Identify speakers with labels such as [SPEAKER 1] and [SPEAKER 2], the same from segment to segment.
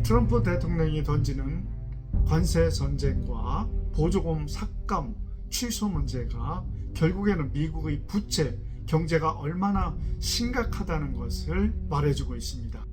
[SPEAKER 1] 트럼프 대통령이 던지는 관세 전쟁과 보조금 삭감 취소 문제가 결국에는 미국의 부채, 경제가 얼마나 심각하다는 것을 말해주고 있습니다.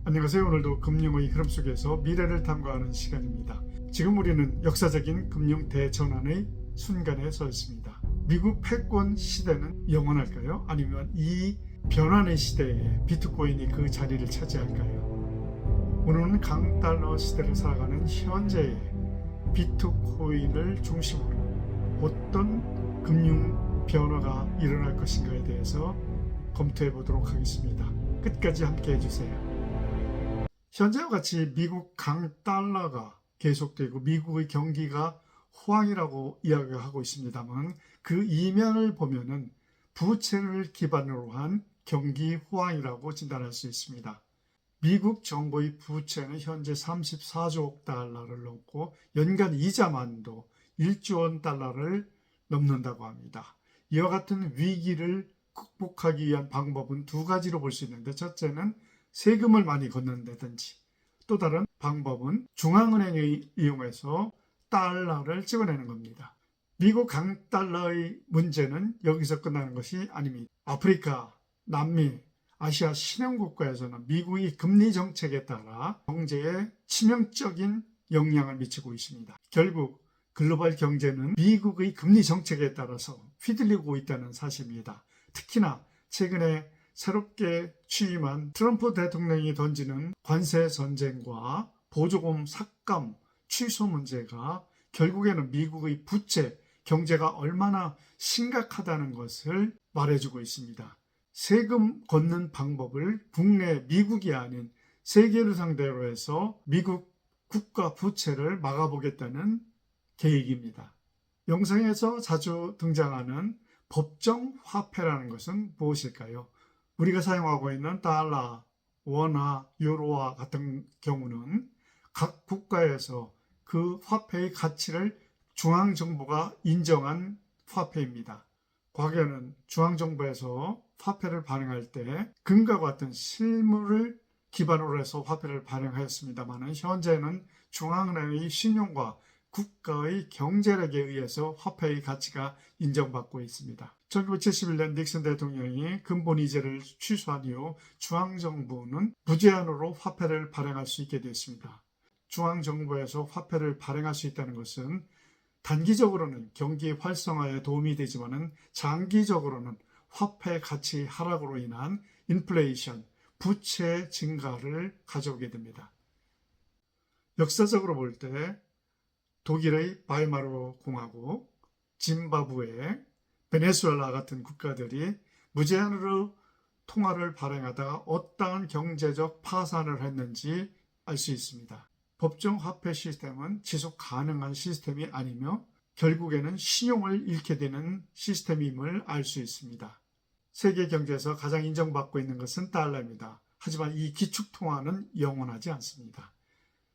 [SPEAKER 1] 안녕하세요. 오늘도 금융의 흐름 속에서 미래를 탐구하는 시간입니다. 지금 우리는 역사적인 금융 대전환의 순간에 서 있습니다. 미국 패권 시대는 영원할까요? 아니면 이 변환의 시대에 비트코인이 그 자리를 차지할까요? 오늘은 강달러 시대를 살아가는 현재의 비트코인을 중심으로 어떤 금융 변화가 일어날 것인가에 대해서 검토해 보도록 하겠습니다. 끝까지 함께 해주세요. 현재와 같이 미국 강달러가 계속되고 미국의 경기가 호황이라고 이야기하고 있습니다만 그 이면을 보면은 부채를 기반으로 한 경기 호황이라고 진단할 수 있습니다. 미국 정부의 부채는 현재 34조 달러를 넘고 연간 이자만도 1조 원 달러를 넘는다고 합니다. 이와 같은 위기를 극복하기 위한 방법은 두 가지로 볼 수 있는데, 첫째는 세금을 많이 걷는다든지, 또 다른 방법은 중앙은행을 이용해서 달러를 찍어내는 겁니다. 미국 강달러의 문제는 여기서 끝나는 것이 아닙니다. 아프리카, 남미, 아시아 신흥국가에서는 미국의 금리 정책에 따라 경제에 치명적인 영향을 미치고 있습니다. 결국 글로벌 경제는 미국의 금리 정책에 따라서 휘둘리고 있다는 사실입니다. 특히나 최근에 새롭게 취임한 트럼프 대통령이 던지는 관세 전쟁과 보조금 삭감 취소 문제가 결국에는 미국의 부채, 경제가 얼마나 심각하다는 것을 말해주고 있습니다. 세금 걷는 방법을 국내 미국이 아닌 세계를 상대로 해서 미국 국가 부채를 막아보겠다는 계획입니다. 영상에서 자주 등장하는 법정 화폐라는 것은 무엇일까요? 우리가 사용하고 있는 달러, 원화, 유로와 같은 경우는 각 국가에서 그 화폐의 가치를 중앙정부가 인정한 화폐입니다. 과거에는 중앙정부에서 화폐를 발행할 때 금과 같은 실물을 기반으로 해서 화폐를 발행하였습니다만, 현재는 중앙은행의 신용과 국가의 경제력에 의해서 화폐의 가치가 인정받고 있습니다. 1971년 닉슨 대통령이 근본이자를 취소한 이후 중앙정부는 무제한으로 화폐를 발행할 수 있게 되었습니다. 중앙정부에서 화폐를 발행할 수 있다는 것은 단기적으로는 경기 활성화에 도움이 되지만 장기적으로는 화폐 가치 하락으로 인한 인플레이션, 부채 증가를 가져오게 됩니다. 역사적으로 볼 때 독일의 바이마르 공화국, 짐바브웨, 베네수엘라 같은 국가들이 무제한으로 통화를 발행하다가 어떠한 경제적 파산을 했는지 알 수 있습니다. 법정 화폐 시스템은 지속 가능한 시스템이 아니며 결국에는 신용을 잃게 되는 시스템임을 알 수 있습니다. 세계 경제에서 가장 인정받고 있는 것은 달러입니다. 하지만 이 기축통화는 영원하지 않습니다.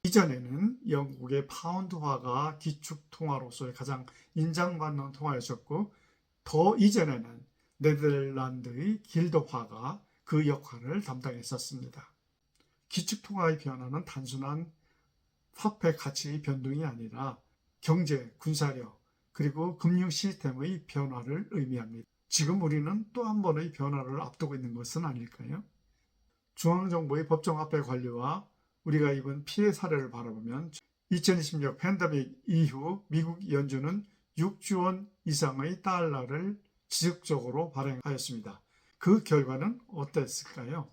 [SPEAKER 1] 이전에는 영국의 파운드화가 기축통화로서의 가장 인정받는 통화였었고, 더 이전에는 네덜란드의 길드화가 그 역할을 담당했었습니다. 기축통화의 변화는 단순한 화폐 가치의 변동이 아니라 경제, 군사력, 그리고 금융 시스템의 변화를 의미합니다. 지금 우리는 또 한 번의 변화를 앞두고 있는 것은 아닐까요? 중앙정부의 법정화폐 관리와 우리가 입은 피해 사례를 바라보면 2026 팬데믹 이후 미국 연준은 6조 원 이상의 달러를 지속적으로 발행하였습니다. 그 결과는 어땠을까요?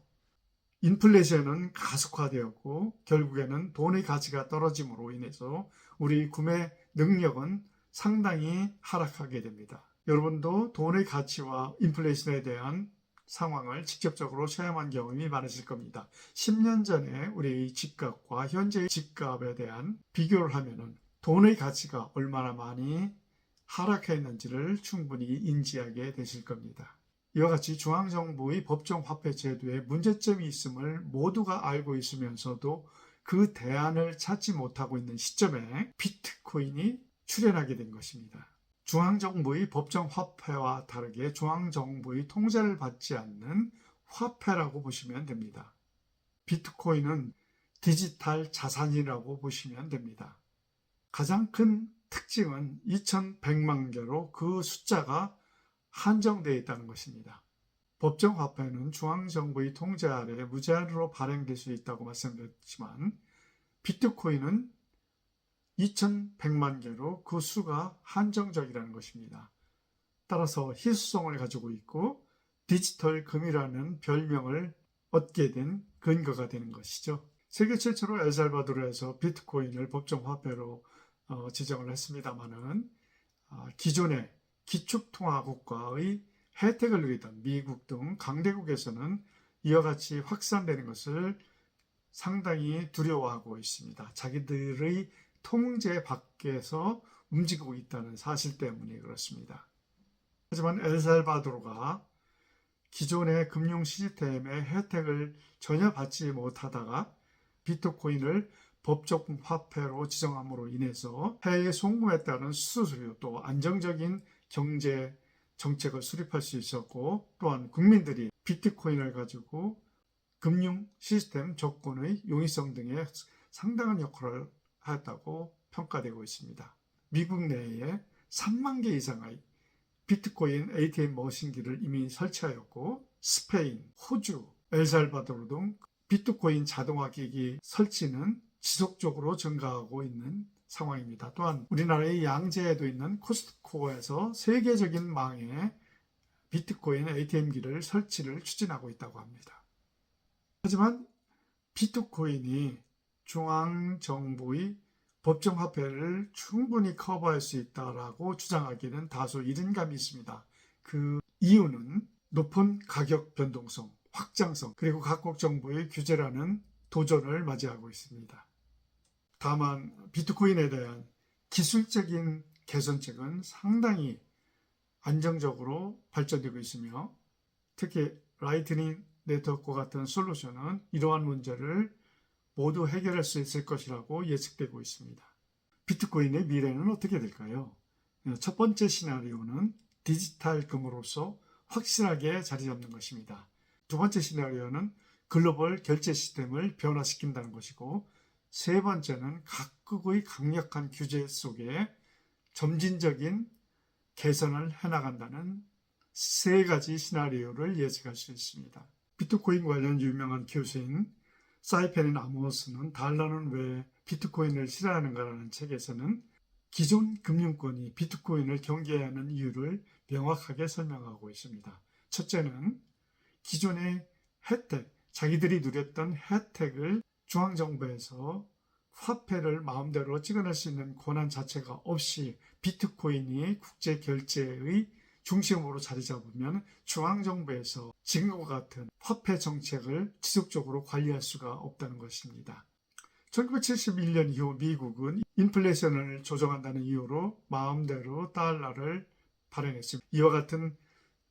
[SPEAKER 1] 인플레이션은 가속화되었고 결국에는 돈의 가치가 떨어짐으로 인해서 우리 구매 능력은 상당히 하락하게 됩니다. 여러분도 돈의 가치와 인플레이션에 대한 상황을 직접적으로 체험한 경험이 많으실 겁니다. 10년 전에 우리의 집값과 현재의 집값에 대한 비교를 하면 돈의 가치가 얼마나 많이 하락했는지를 충분히 인지하게 되실 겁니다. 이와 같이 중앙정부의 법정화폐 제도에 문제점이 있음을 모두가 알고 있으면서도 그 대안을 찾지 못하고 있는 시점에 비트코인이 출현하게 된 것입니다. 중앙정부의 법정화폐와 다르게 중앙정부의 통제를 받지 않는 화폐라고 보시면 됩니다. 비트코인은 디지털 자산이라고 보시면 됩니다. 가장 큰 특징은 2100만 개로 그 숫자가 한정되어 있다는 것입니다. 법정 화폐는 중앙정부의 통제 아래 무제한으로 발행될 수 있다고 말씀드렸지만 비트코인은 2100만 개로 그 수가 한정적이라는 것입니다. 따라서 희소성을 가지고 있고 디지털 금이라는 별명을 얻게 된 근거가 되는 것이죠. 세계 최초로 엘살바도르에서 비트코인을 법정 화폐로 지정을 했습니다마는 기존의 기축통화국가의 혜택을 누리던 미국 등 강대국에서는 이와 같이 확산되는 것을 상당히 두려워하고 있습니다. 자기들의 통제 밖에서 움직이고 있다는 사실 때문에 그렇습니다. 하지만 엘살바도르가 기존의 금융 시스템의 혜택을 전혀 받지 못하다가 비트코인을 법적 화폐로 지정함으로 인해서 해외 송금에 따른 수수료 또 안정적인 경제 정책을 수립할 수 있었고 또한 국민들이 비트코인을 가지고 금융 시스템 접근의 용이성 등에 상당한 역할을 하였다고 평가되고 있습니다. 미국 내에 3만 개 이상의 비트코인 ATM 머신기를 이미 설치하였고 스페인, 호주, 엘살바도르 등 비트코인 자동화 기기 설치는 지속적으로 증가하고 있는 상황입니다. 또한 우리나라의 양재에도 있는 코스트코에서 세계적인 망의 비트코인 ATM기를 설치를 추진하고 있다고 합니다. 하지만 비트코인이 중앙정부의 법정화폐를 충분히 커버할 수 있다고 주장하기는 다소 이른 감이 있습니다. 그 이유는 높은 가격 변동성, 확장성, 그리고 각국 정부의 규제라는 도전을 맞이하고 있습니다. 다만 비트코인에 대한 기술적인 개선책은 상당히 안정적으로 발전되고 있으며 특히 라이트닝 네트워크와 같은 솔루션은 이러한 문제를 모두 해결할 수 있을 것이라고 예측되고 있습니다. 비트코인의 미래는 어떻게 될까요? 첫 번째 시나리오는 디지털 금으로서 확실하게 자리 잡는 것입니다. 두 번째 시나리오는 글로벌 결제 시스템을 변화시킨다는 것이고 세 번째는 각국의 강력한 규제 속에 점진적인 개선을 해나간다는 세 가지 시나리오를 예측할 수 있습니다. 비트코인 관련 유명한 교수인 사이펜 아모스는 달러는 왜 비트코인을 싫어하는가라는 책에서는 기존 금융권이 비트코인을 경계해야 하는 이유를 명확하게 설명하고 있습니다. 첫째는 기존의 혜택, 자기들이 누렸던 혜택을 중앙정부에서 화폐를 마음대로 찍어낼 수 있는 권한 자체가 없이 비트코인이 국제결제의 중심으로 자리 잡으면 중앙정부에서 지금과 같은 화폐 정책을 지속적으로 관리할 수가 없다는 것입니다. 1971년 이후 미국은 인플레이션을 조정한다는 이유로 마음대로 달러를 발행했습니다. 이와 같은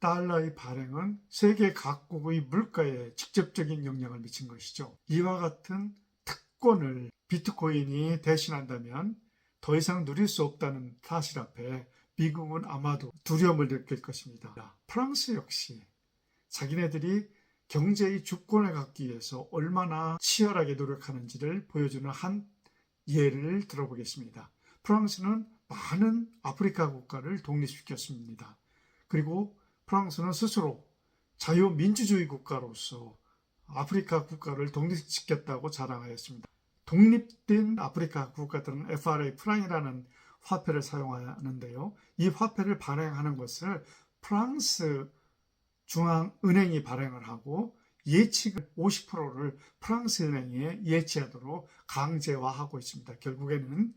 [SPEAKER 1] 달러의 발행은 세계 각국의 물가에 직접적인 영향을 미친 것이죠. 이와 같은 특권을 비트코인이 대신한다면 더 이상 누릴 수 없다는 사실 앞에 미국은 아마도 두려움을 느낄 것입니다. 프랑스 역시 자기네들이 경제의 주권을 갖기 위해서 얼마나 치열하게 노력하는지를 보여주는 한 예를 들어보겠습니다. 프랑스는 많은 아프리카 국가를 독립시켰습니다. 그리고 프랑스는 스스로 자유민주주의 국가로서 아프리카 국가를 독립시켰다고 자랑하였습니다. 독립된 아프리카 국가들은 FRA 프랑이라는 화폐를 사용하는데요. 이 화폐를 발행하는 것을 프랑스 중앙은행이 발행을 하고 예치를 50%를 프랑스 은행에 예치하도록 강제화하고 있습니다. 결국에는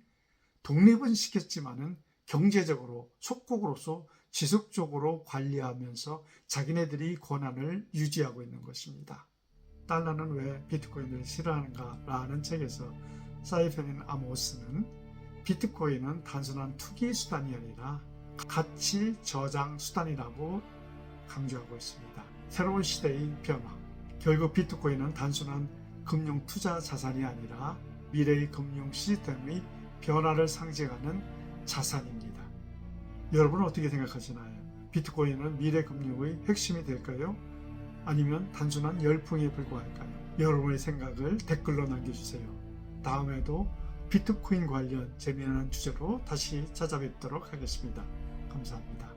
[SPEAKER 1] 독립은 시켰지만은 경제적으로 속국으로서 지속적으로 관리하면서 자기네들이 권한을 유지하고 있는 것입니다. 달러는 왜 비트코인을 싫어하는가라는 책에서 사이펜 아모스는 비트코인은 단순한 투기 수단이 아니라 가치 저장 수단이라고 강조하고 있습니다. 새로운 시대의 변화. 결국 비트코인은 단순한 금융 투자 자산이 아니라 미래의 금융 시스템의 변화를 상징하는 자산입니다. 여러분은 어떻게 생각하시나요? 비트코인은 미래 금융의 핵심이 될까요? 아니면 단순한 열풍에 불과할까요? 여러분의 생각을 댓글로 남겨주세요. 다음에도 비트코인 관련 재미난 주제로 다시 찾아뵙도록 하겠습니다. 감사합니다.